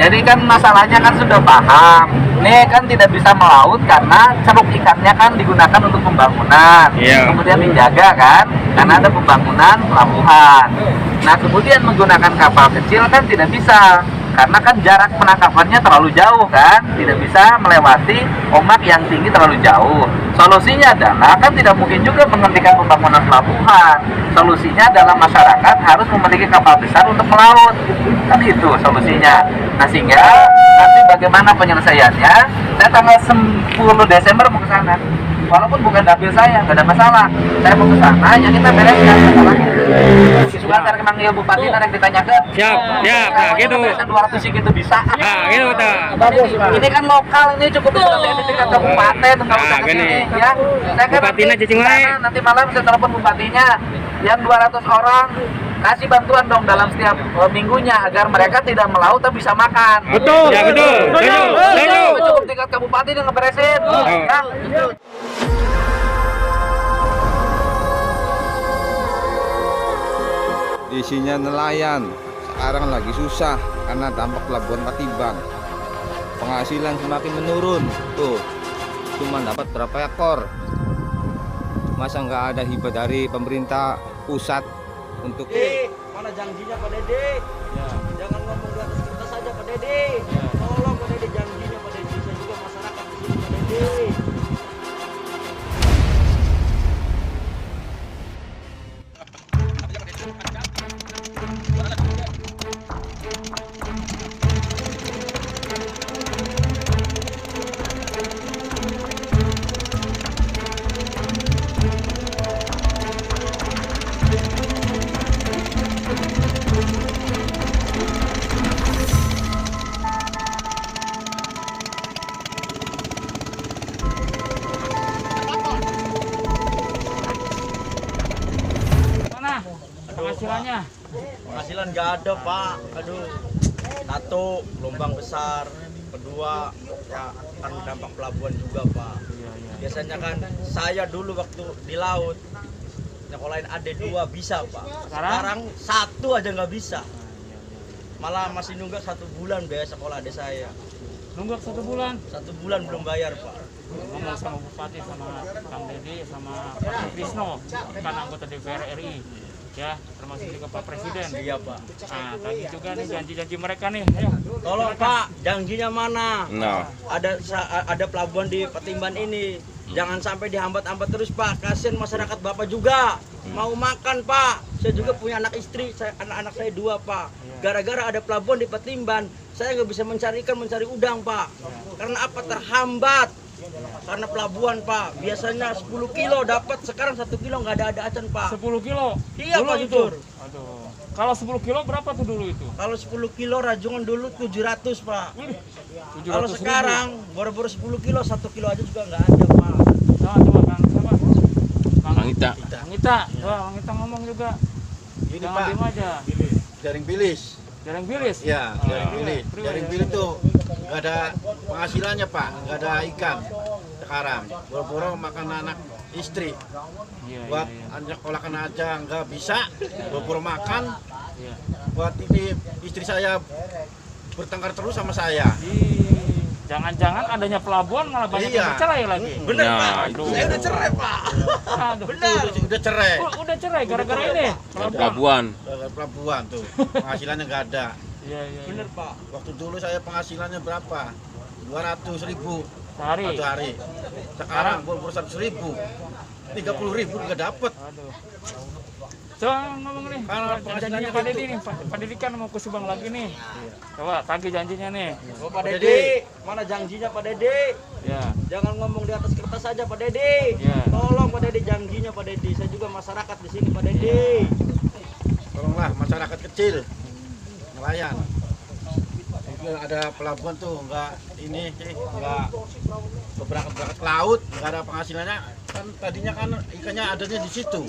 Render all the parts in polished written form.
Jadi kan masalahnya kan sudah paham. Nih kan tidak bisa melaut karena ceruk ikannya kan digunakan untuk pembangunan. Kemudian dijaga kan karena ada pembangunan pelabuhan. Nah kemudian menggunakan kapal kecil kan tidak bisa karena kan jarak penangkapannya terlalu jauh kan, tidak bisa melewati ombak yang tinggi terlalu jauh. Solusinya adalah kan tidak mungkin juga menghentikan pembangunan pelabuhan. Solusinya adalah masyarakat harus memiliki kapal besar untuk melaut. Kan itu solusinya. Nah sehingga nanti bagaimana penyelesaiannya? Saya tanggal 10 Desember mau ke sana. Walaupun bukan dapil saya, nggak ada masalah. Saya mau ke sana, ya kita bereskan masalahnya. Suka saya manggil bupati yang ditanyakan. Siap, nah gitu. 200 sih gitu bisa. Nah, gitu ta. Ini kan lokal, ini cukup di tingkat kabupaten, nggak usah ke sini ya. Saya kan Bupatinya cicing wae. nanti malam saya telepon bupatinya yang 200 orang kasih bantuan dong dalam setiap minggunya agar mereka tidak melaut tapi bisa makan. Betul. Ya betul. Setuju. Cukup tingkat kabupaten yang ngeberesin. Nah, Isinya nelayan sekarang lagi susah karena dampak pelabuhan Patiban. Penghasilan semakin menurun. Tuh, cuma dapat berapa ekor. Masa nggak ada hibah dari pemerintah pusat untuk mana janjinya Pak Dede? Ya. Jangan ngomong di atas kertas saja Pak Dede. Ya. Tolong Pak Dede janjinya Pak Dede. Saya juga masyarakat di sini Pak Dede. Penghasilannya? Penghasilan nggak ada Pak. Aduh. Satu, gelombang besar. Kedua, ya akan dampak pelabuhan juga Pak. Biasanya kan saya dulu waktu di laut nyekolahin adik 2 bisa Pak. Sekarang 1 aja nggak bisa. Malah masih nunggak 1 bulan biaya sekolah adik saya. Nunggak 1 bulan? 1 bulan belum bayar Pak. Ngomong sama Bupati, sama Kang Deddy, sama Pak Krisno, kan anggota DPR RI. Ya, termasuk juga Pak Presiden. Iya Pak. Nah, tadi juga nih janji-janji mereka nih. Ayo. Tolong Pak, janjinya mana? Nah, Ada pelabuhan di Patiban ini. Jangan sampai dihambat-hambat terus Pak. Kasihan masyarakat Bapak juga. Mau makan Pak. Saya juga punya anak istri, anak-anak saya 2 Pak. Gara-gara ada pelabuhan di Patiban, saya nggak bisa mencari ikan, mencari udang Pak. Karena apa? Terhambat. Karena pelabuhan Pak, biasanya 10 kilo dapat, sekarang 1 kilo nggak ada acan Pak. 10 kilo? Iya dulu Pak, itu? jujur. Aduh. Kalau 10 kilo berapa tuh dulu itu? Kalau 10 kilo rajungan dulu 700 Pak. 700 Kalau ribu. sekarang baru-baru 10 kilo, 1 kilo aja juga nggak ada Pak. Coba Kang, siapa? Bang Ita. Bang Ita. Wah, Bang Ita ngomong juga. Ini Jangan Pak, diem aja. jaring bilis. Jaring bilis? Ya, jaring bilis. Priwet. Jaring bilis tuh nggak ada penghasilannya Pak, nggak ada ikan sekarang. Boro-boro makan anak istri. Iya, Buat iya. anak sekolahkan aja nggak bisa. Boro-boro makan. Iya. Buat ini istri saya bertengkar terus sama saya. Jangan-jangan adanya pelabuhan malah banyak Iya. yang bercerai lagi. Bener Ya, Pak, aduh. saya udah cerai Pak. Aduh. Bener. Udah cerai. Udah cerai gara-gara ini. Pelabuhan. Dari pelabuhan tuh penghasilannya nggak ada. Iya, iya. Bener Pak. Waktu dulu saya penghasilannya berapa? 200.000 Sehari. satu hari. Sekarang boro-boro 100.000, 30.000 nggak dapet. Aduh. Coba ngomong nih, Kalau janjinya penghasilannya Pak gitu. Deddy nih, Pak Deddy kan mau ke Subang lagi nih. Coba tagih janjinya nih. Oh, Pak Dede, mana janjinya Pak Dede? Ya, Jangan ngomong di atas kertas saja Pak Dede. Ya. Tolong Pak Dede janjinya Pak Dede. Saya juga masyarakat di sini Pak Dede. Tolonglah masyarakat kecil, nelayan. Ada pelabuhan tuh nggak ini sih nggak berangkat ke laut, nggak ada penghasilannya. Kan tadinya kan ikannya adanya di situ,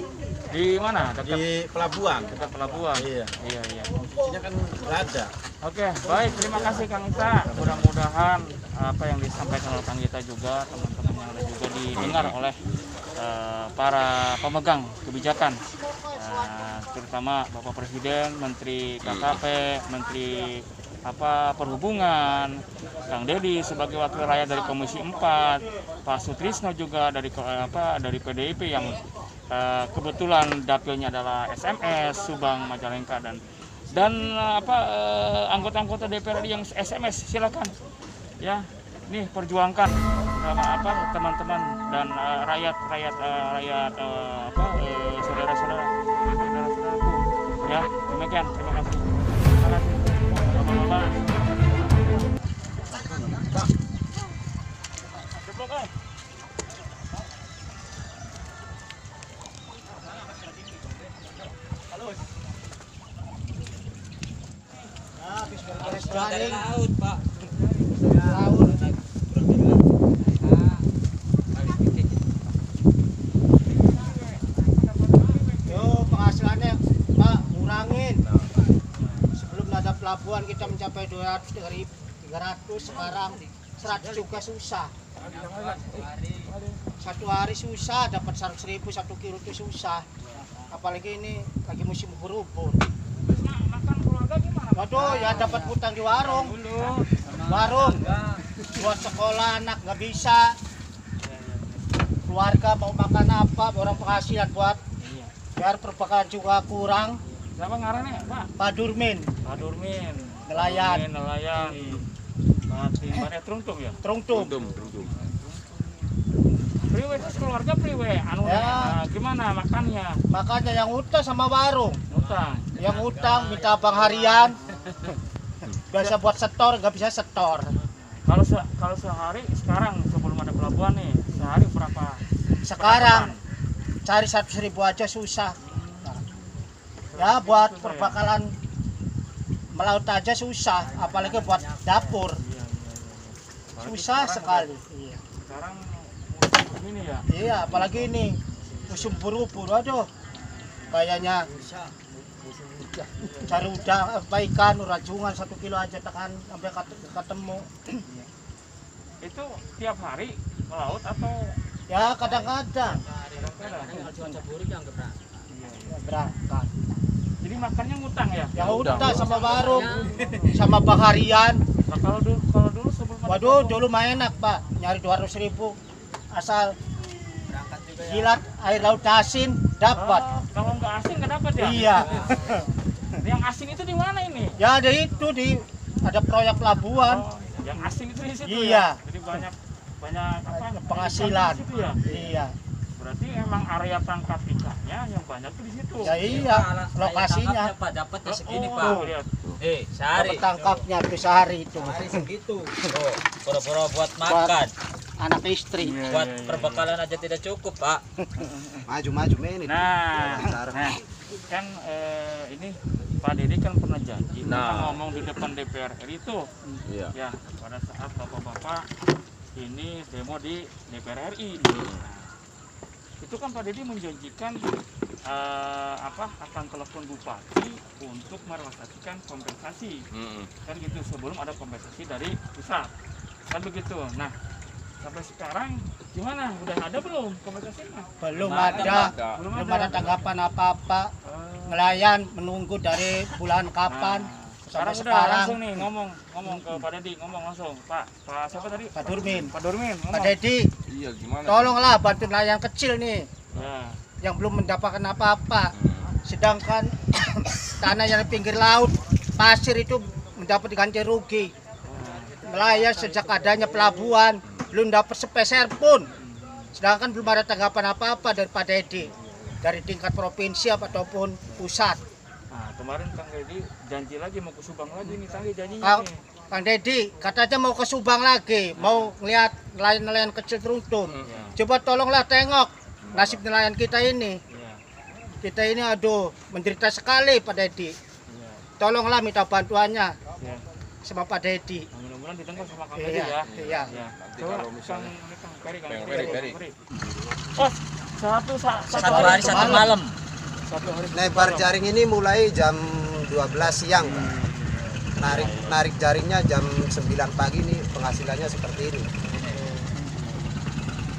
di mana? Dekat di pelabuhan. dekat pelabuhan. Iya, Iya, iya. isinya kan nggak ada. Oke, baik. Terima kasih Kang Ita. Mudah-mudahan apa yang disampaikan oleh Kang Ita juga, teman-teman yang ada juga didengar oleh para pemegang kebijakan, terutama Bapak Presiden, Menteri KKP, Menteri Perhubungan, Kang Dedi sebagai wakil rakyat dari Komisi 4, Pak Sutrisno juga dari PDIP yang kebetulan dapilnya adalah SMS Subang Majalengka dan anggota-anggota DPR RI yang SMS silakan ya, nih perjuangkan teman-teman dan saudara-saudaraku ya, demikian, terima kasih. Dari laut, Pak. Yo, penghasilannya, Pak, kurangin. Sebelum ada pelabuhan kita mencapai 200, 300, sekarang 100 juga susah. Satu hari susah, dapat 100.000 1 kilo itu susah. Apalagi ini lagi musim ubur-ubur. Waduh, ya dapat hutang di warung. Buat sekolah anak nggak bisa. Keluarga mau makan apa, orang penghasilan buat biar perbekalan juga kurang. Siapa ngarannya, Pak? Pak Durmin. Nelayan. Pak Timbannya Trungtung ya? Trungtung. Priwe terus keluarga priwe, gimana makannya? Makanya yang utang sama warung. Utang. Yang utang minta abang harian. Biasa buat setor, nggak bisa setor. Kalau sehari sekarang sebelum ada pelabuhan nih, sehari berapa? Sekarang cari 100.000 aja susah. Ya buat perbekalan melaut aja susah, apalagi buat dapur. Susah sekali. Iya. Sekarang ini ya. Iya, apalagi ini musim buru-buru, aduh. Kayaknya cari udang, ikan, rajungan 1 kilo aja tekan sampai ketemu. Itu tiap hari melaut atau Ya kadang-kadang berangkat. jadi makannya ngutang ya? Ya udah sama warung, sama bang harian. Nah, kalau dulu sebelum ada Waduh, dulu mah enak Pak, nyari 200.000 asal jilat air laut asin dapat. kalau nggak asin nggak dapat ya? Iya. Yang asin itu di mana ini? Ya ada itu ada proyek pelabuhan. Oh, yang asin itu di situ Iya. ya? Jadi banyak Penghasilan. di situ ya? Iya. Berarti emang area tangkap ikannya yang banyak tuh di situ. Ya iya, lokasinya. Pak dapatnya segini Oh, Pak. lihat. Sehari. Dapat tangkapnya tuh sehari itu. Sehari segitu. Oh, pura-pura buat makan. Anak istri. Buat perbekalan aja tidak cukup Pak. Maju men itu. Nah, kan ini Pak Dedi kan pernah janji ngomong di depan DPR RI itu. Iya. Ya, pada saat bapak-bapak ini demo di DPR RI. Itu kan Pak Dedi menjanjikan akan telepon bupati untuk merealisasikan kompensasi. Kan gitu, sebelum ada kompensasi dari pusat. Kan begitu. Nah, sampai sekarang gimana? Udah ada belum kompensasinya? Belum ada tanggapan apa-apa. Nelayan menunggu dari bulan kapan. Sekarang Sampai udah sekarang langsung nih ngomong ke Pak Dedi, ngomong langsung. Pak siapa tadi? Pak Durmin. Pak Durmin ngomong. Pak Dedi, Iya, gimana? tolonglah bantu nelayan kecil nih Ya. yang belum mendapatkan apa-apa. Sedangkan tanah yang di pinggir laut, pasir itu mendapat ganti rugi. Nelayan sejak adanya pelabuhan belum dapat sepeser pun. Sedangkan belum ada tanggapan apa-apa dari Pak Dedi, dari tingkat provinsi ataupun pusat. Nah, kemarin Kang Dedi janji lagi mau ke Subang lagi nih, tadi janjinya nih. Kang Dedi katanya mau ke Subang lagi, mau ngeliat nelayan-nelayan kecil Trungtung. Coba tolonglah tengok nasib nelayan kita ini. Iya. Kita ini aduh menderita sekali Pak Dedi. Iya. Tolonglah minta bantuannya Iya. sama Pak Dedi. Nah, mudah-mudahan didengar sama Kang Dedi Iya, ya. iya. Ya. Nanti Coba kalau misalnya Kang Peri. Peri. Oh, satu Hari satu malam. Satu hari. Lebar jaring ini mulai jam 12 siang. Narik jaringnya jam 9 pagi nih, penghasilannya seperti ini.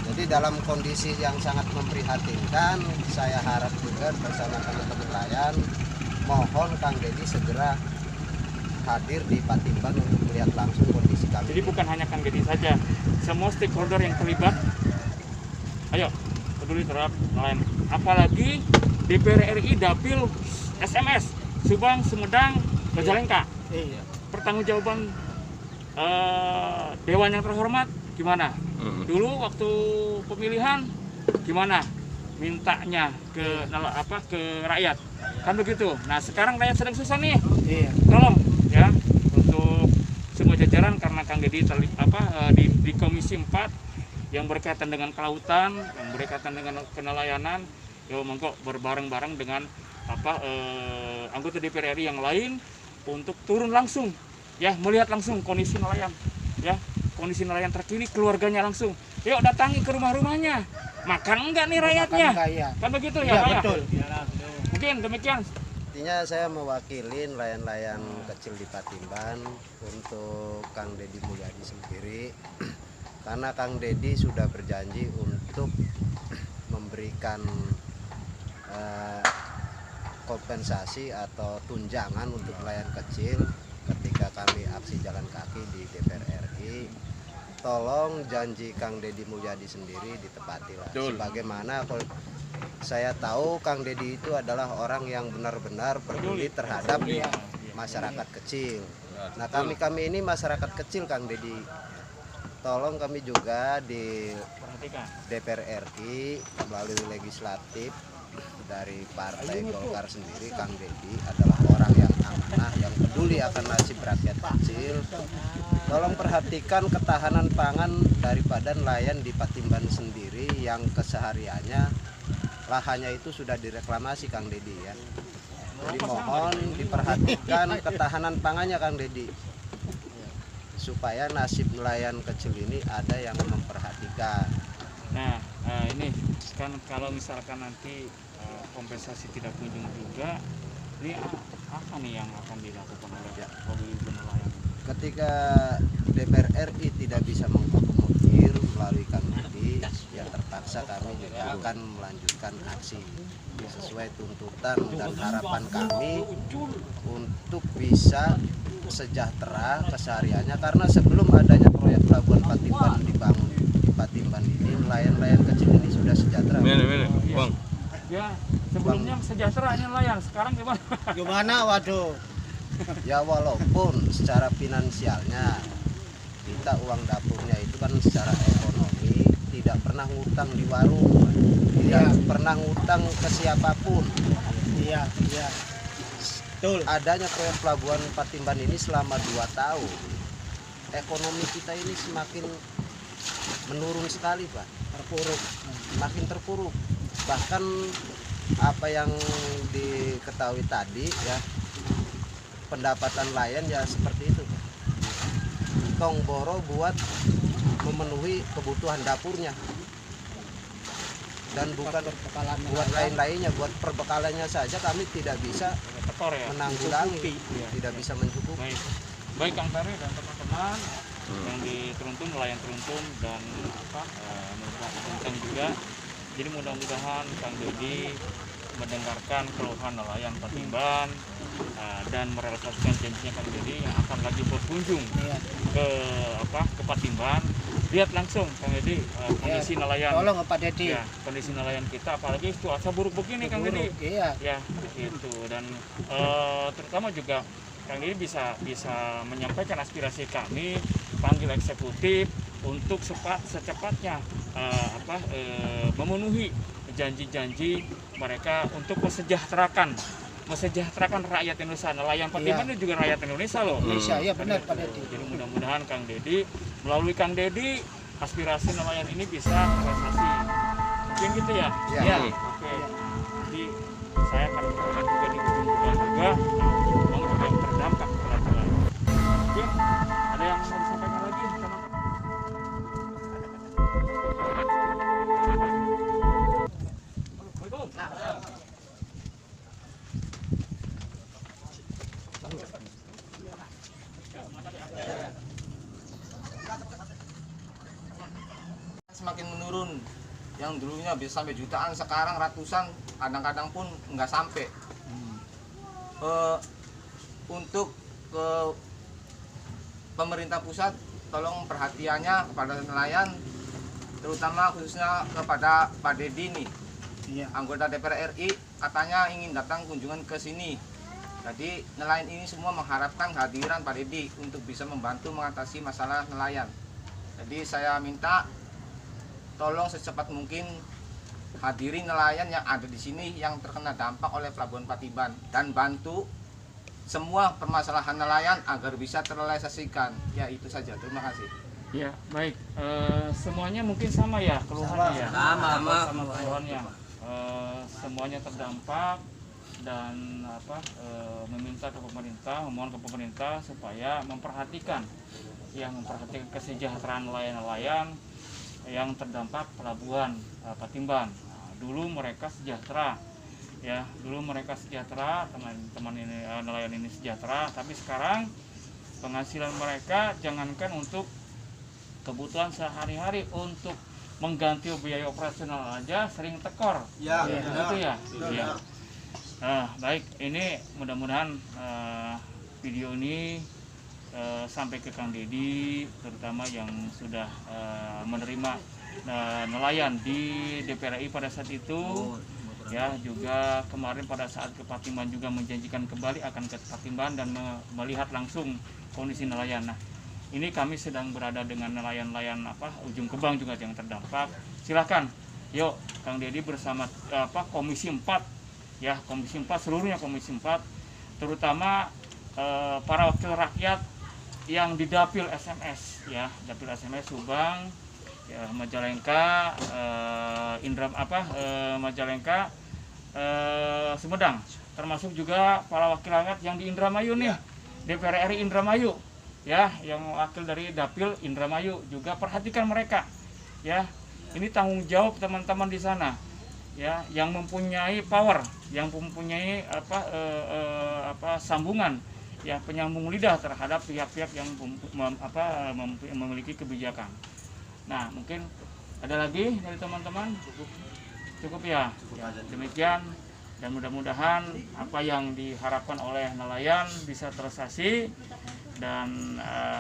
Jadi dalam kondisi yang sangat memprihatinkan, saya harap juga bersama teman-teman nelayan mohon Kang Dedi segera hadir di Patimban untuk melihat langsung kondisi kami. Jadi bukan hanya Kang Dedi saja, semua stakeholder yang terlibat, ayo peduli terhadap nelayan. Apalagi DPR RI Dapil SMS Subang, Sumedang, Majalengka. Pertanggungjawaban Dewan yang terhormat gimana? Dulu waktu pemilihan gimana? Mintanya ke rakyat, kan begitu. Nah sekarang rakyat sedang susah nih. Tolong ya untuk semua jajaran, karena Kang Dedi di Komisi 4 yang berkaitan dengan kelautan, yang berkaitan dengan kenelayanan, ya monggo berbareng-bareng dengan anggota DPR RI yang lain untuk turun langsung ya, melihat langsung kondisi nelayan ya, kondisi nelayan terkini, keluarganya langsung. Yuk datangi ke rumah-rumahnya, makan enggak nih rakyatnya, kan begitu ya Pak ya? Betul. Mungkin demikian. Intinya saya mewakili nelayan-nelayan kecil di Patimban untuk Kang Dedi Mulyadi sendiri, karena Kang Dedi sudah berjanji untuk memberikan kompensasi atau tunjangan untuk nelayan kecil ketika kami aksi jalan kaki di DPR RI. Tolong janji Kang Dedi Mulyadi sendiri ditepatilah. Sebagaimana saya tahu Kang Dedi itu adalah orang yang benar-benar peduli terhadap masyarakat kecil. Nah kami ini masyarakat kecil Kang Dedi. Tolong kami juga di DPR RI melalui legislatif dari Partai Golkar sendiri, Kang Dedi adalah orang yang amanah, yang peduli akan nasib rakyat kecil. Tolong perhatikan ketahanan pangan daripada nelayan di Patimban sendiri yang kesehariannya lahannya itu sudah direklamasi Kang Dedi ya. Jadi mohon diperhatikan ketahanan pangannya Kang Dedi, supaya nasib nelayan kecil ini ada yang memperhatikan. Nah ini kan kalau misalkan nanti kompensasi tidak kunjung juga, ini apa nih yang akan dilakukan oleh lobby nelayan? Ketika DPR RI tidak bisa mengakomodir melalui Kang Dedi, ya terpaksa kami juga akan melanjutkan aksi sesuai tuntutan dan harapan kami untuk bisa sejahtera kesehariannya, karena sebelum adanya proyek Pelabuhan Patimban dibangun di Patimban ini, nelayan-nelayan kecil ini sudah sejahtera. Bang. Ya, sebelumnya sejahtera ini nelayan, sekarang gimana? Gimana? Waduh. Ya walaupun secara finansialnya kita uang dapurnya itu kan secara ekonomi tidak pernah ngutang di warung, tidak pernah ngutang ke siapapun. Iya. Betul. Adanya proyek Pelabuhan Patimban ini selama 2 tahun, ekonomi kita ini semakin menurun sekali Pak, makin terpuruk. Bahkan apa yang diketahui tadi ya, pendapatan nelayan ya seperti itu Pak. Tong boro buat memenuhi kebutuhan dapurnya, dan bukan buat lain-lainnya, buat perbekalannya saja kami tidak bisa menanggulangi, tidak bisa mencukupi. Baik Kang Ferry dan teman-teman yang di Teruntum, nelayan Teruntum dan Teruntum juga. Jadi mudah-mudahan Kang Dedi mendengarkan keluhan nelayan Patimban dan merealisasikan janjinya Kang Dedi yang akan lagi berkunjung ke Patimban. Lihat langsung Kang Dedi kondisi nelayan. Tolong Pak Dedi. Ya, kondisi nelayan kita, apalagi cuaca buruk begini Kang Dedi. Ya, begitu. Dan terutama juga Kang Dedi bisa menyampaikan aspirasi kami, panggil eksekutif untuk secepatnya memenuhi janji-janji mereka untuk mesejahterakan rakyat Indonesia. Nelayan Patimban itu juga rakyat Indonesia loh. Indonesia, ya benar Pak Dedi. Jadi mudah-mudahan Kang Dedi, melalui Kang Dedi, aspirasi nelayan ini bisa terrealisasi. Mungkin gitu ya? Iya. Oke. Jadi saya akan berada juga di Gunung juga, yang terdampak pelabuhan. Mungkin ada yang mau disampaikan lagi, teman-teman? Semakin menurun, yang dulunya bisa sampai jutaan, sekarang ratusan, kadang-kadang pun nggak sampai. Untuk ke pemerintah pusat, tolong perhatiannya kepada nelayan, terutama khususnya kepada Pak Dedi nih, anggota DPR RI, katanya ingin datang kunjungan ke sini. Jadi nelayan ini semua mengharapkan kehadiran Pak Dedi untuk bisa membantu mengatasi masalah nelayan. Jadi saya minta tolong secepat mungkin hadiri nelayan yang ada di sini yang terkena dampak oleh Pelabuhan Patimban dan bantu semua permasalahan nelayan agar bisa terrealisasikan. Ya itu saja. Terima kasih. Ya baik. Semuanya mungkin sama ya keluhannya ya. Sama keluhannya. Semuanya terdampak dan meminta ke pemerintah, memohon ke pemerintah supaya memperhatikan kesejahteraan nelayan-nelayan yang terdampak pelabuhan Patimban. Dulu mereka sejahtera, ya. Dulu mereka sejahtera, teman-teman ini nelayan ini sejahtera. Tapi sekarang penghasilan mereka jangankan untuk kebutuhan sehari-hari, untuk mengganti biaya operasional aja sering tekor. Ya, gitu ya. Ya. Nah, baik. Ini mudah-mudahan video ini sampai ke Kang Dedi, terutama yang sudah menerima nelayan di DPR RI pada saat itu, ya, juga kemarin pada saat ke Patimban juga menjanjikan kembali akan ke Patimban dan melihat langsung kondisi nelayan. Nah, ini kami sedang berada dengan nelayan-nelayan Ujung Kebang juga yang terdampak. Silakan, yuk Kang Dedi bersama Komisi 4, ya, Komisi 4 seluruhnya Komisi 4, terutama para wakil rakyat yang di Dapil SMS, ya, Dapil SMS Subang, ya, Majalengka, Majalengka, Sumedang, termasuk juga para wakil rakyat yang di Indramayu nih, DPR RI Indramayu, ya, yang wakil dari Dapil Indramayu juga perhatikan mereka, ya. Ini tanggung jawab teman-teman di sana, ya, yang mempunyai power, yang mempunyai sambungan, ya, penyambung lidah terhadap pihak-pihak yang memiliki kebijakan. Nah, mungkin ada lagi dari teman-teman? Cukup ya. Demikian, dan mudah-mudahan apa yang diharapkan oleh nelayan bisa terrealisasi dan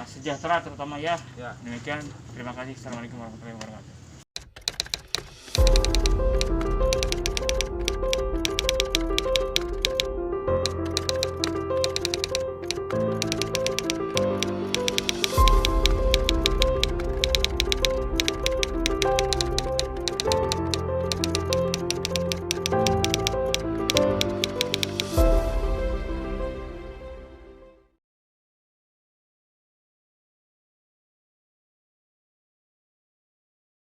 sejahtera terutama, ya. Demikian, terima kasih. Assalamualaikum warahmatullahi wabarakatuh.